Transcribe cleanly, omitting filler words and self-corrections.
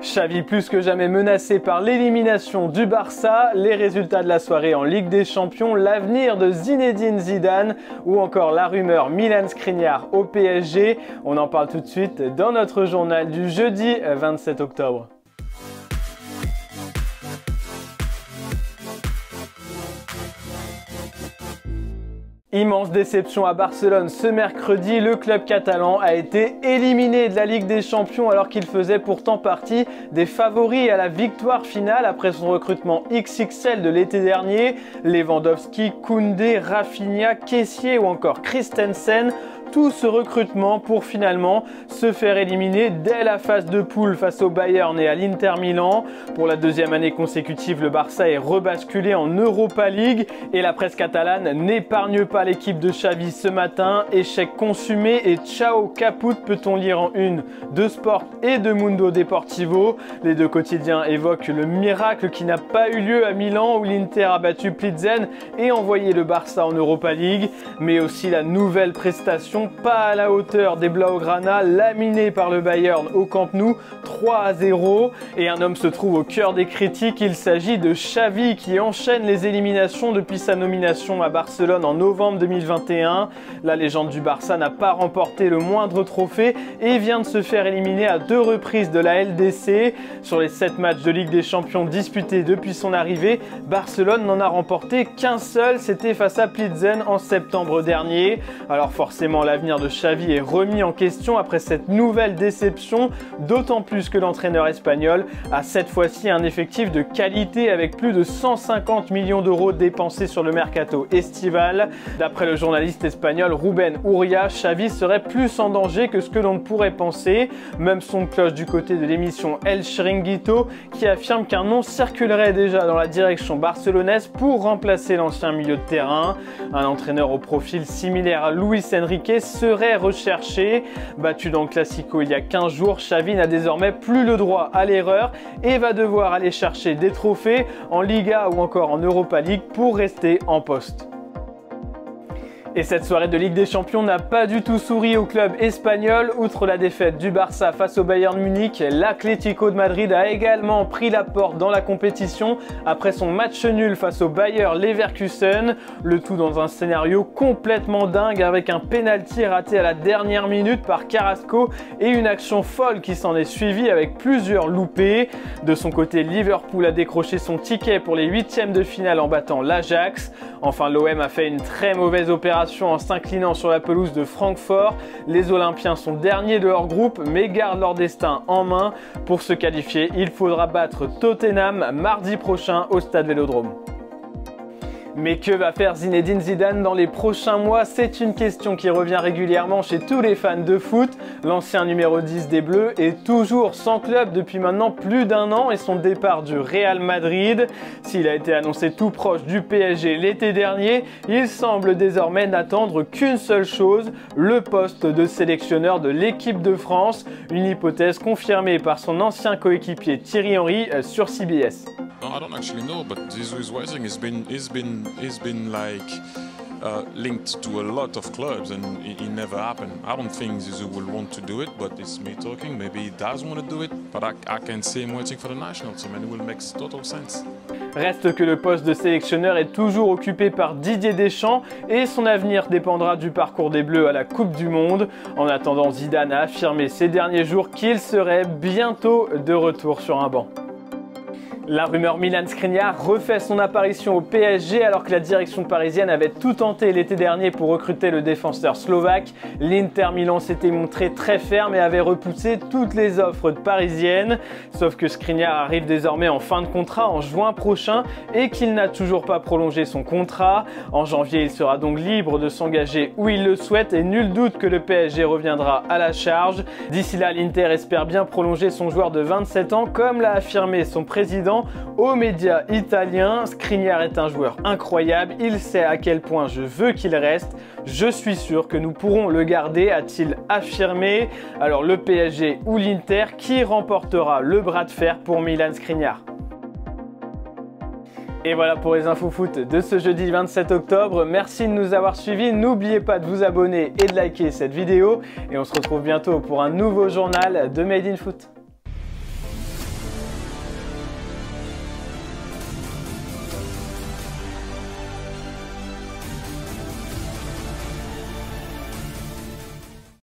Xavi plus que jamais menacé par l'élimination du Barça, les résultats de la soirée en Ligue des Champions, l'avenir de Zinedine Zidane ou encore la rumeur Milan Skriniar au PSG. On en parle tout de suite dans notre journal du jeudi 27 octobre. Immense déception à Barcelone ce mercredi, le club catalan a été éliminé de la Ligue des Champions alors qu'il faisait pourtant partie des favoris à la victoire finale après son recrutement XXL de l'été dernier. Lewandowski, Koundé, Rafinha, Kessié ou encore Christensen. Tout ce recrutement pour finalement se faire éliminer dès la phase de poule face au Bayern et à l'Inter Milan. Pour la deuxième année consécutive, le Barça est rebasculé en Europa League et la presse catalane n'épargne pas l'équipe de Xavi ce matin. Échec consumé et ciao caput peut-on lire en une de Sport et de Mundo Deportivo. Les deux quotidiens évoquent le miracle qui n'a pas eu lieu à Milan où l'Inter a battu Plzen et envoyé le Barça en Europa League, mais aussi la nouvelle prestation pas à la hauteur des Blaugrana, laminé par le Bayern au Camp Nou 3-0. Et un homme se trouve au cœur des critiques, il s'agit de Xavi qui enchaîne les éliminations depuis sa nomination à Barcelone en novembre 2021. La légende du Barça n'a pas remporté le moindre trophée et vient de se faire éliminer à 2 reprises de la LDC. Sur les 7 matchs de Ligue des Champions disputés depuis son arrivée, Barcelone n'en a remporté qu'un seul, c'était face à Plzen en septembre dernier. Alors forcément, l'avenir de Xavi est remis en question après cette nouvelle déception, d'autant plus que l'entraîneur espagnol a cette fois-ci un effectif de qualité avec plus de 150 millions d'euros dépensés sur le mercato estival. D'après le journaliste espagnol Ruben Uria, Xavi serait plus en danger que ce que l'on pourrait penser. Même son de cloche du côté de l'émission El Chiringuito qui affirme qu'un nom circulerait déjà dans la direction barcelonaise pour remplacer l'ancien milieu de terrain. Un entraîneur au profil similaire à Luis Enrique serait recherché. Battu dans le Classico il y a 15 jours, Xavi n'a désormais plus le droit à l'erreur et va devoir aller chercher des trophées en Liga ou encore en Europa League pour rester en poste. Et cette soirée de Ligue des Champions n'a pas du tout souri au club espagnol. Outre la défaite du Barça face au Bayern Munich, l'Atlético de Madrid a également pris la porte dans la compétition après son match nul face au Bayer Leverkusen. Le tout dans un scénario complètement dingue avec un penalty raté à la dernière minute par Carrasco et une action folle qui s'en est suivie avec plusieurs loupés. De son côté, Liverpool a décroché son ticket pour les 8e de finale en battant l'Ajax. Enfin, l'OM a fait une très mauvaise opération en s'inclinant sur la pelouse de Francfort. Les Olympiens sont derniers de leur groupe mais gardent leur destin en main. Pour se qualifier, il faudra battre Tottenham mardi prochain au Stade Vélodrome. Mais que va faire Zinedine Zidane dans les prochains mois? C'est une question qui revient régulièrement chez tous les fans de foot. L'ancien numéro 10 des Bleus est toujours sans club depuis maintenant plus d'1 an et son départ du Real Madrid. S'il a été annoncé tout proche du PSG l'été dernier, il semble désormais n'attendre qu'une seule chose, le poste de sélectionneur de l'équipe de France. Une hypothèse confirmée par son ancien coéquipier Thierry Henry sur CBS. No, I don't actually know, but Zizou's Rising has been like linked to a lot of clubs, and it never happened. I don't think Zizou will want to do it, but it's me talking. Maybe he does want to do it, but I can see him waiting for the national team, and it will make total sense. Reste que le poste de sélectionneur est toujours occupé par Didier Deschamps et son avenir dépendra du parcours des Bleus à la Coupe du Monde. En attendant, Zidane a affirmé ces derniers jours qu'il serait bientôt de retour sur un banc. La rumeur Milan Skriniar refait son apparition au PSG alors que la direction parisienne avait tout tenté l'été dernier pour recruter le défenseur slovaque. L'Inter Milan s'était montré très ferme et avait repoussé toutes les offres parisiennes. Sauf que Skriniar arrive désormais en fin de contrat en juin prochain et qu'il n'a toujours pas prolongé son contrat. En janvier, il sera donc libre de s'engager où il le souhaite et nul doute que le PSG reviendra à la charge. D'ici là, l'Inter espère bien prolonger son joueur de 27 ans comme l'a affirmé son président aux médias italiens. Skriniar est un joueur incroyable, il sait à quel point je veux qu'il reste, je suis sûr que nous pourrons le garder, a-t-il affirmé. Alors le PSG ou l'Inter, qui remportera le bras de fer pour Milan Skriniar? Et voilà pour les infos foot de ce jeudi 27 octobre. Merci de nous avoir suivis. N'oubliez pas de vous abonner et de liker cette vidéo. Et on se retrouve bientôt pour un nouveau journal de Made in Foot.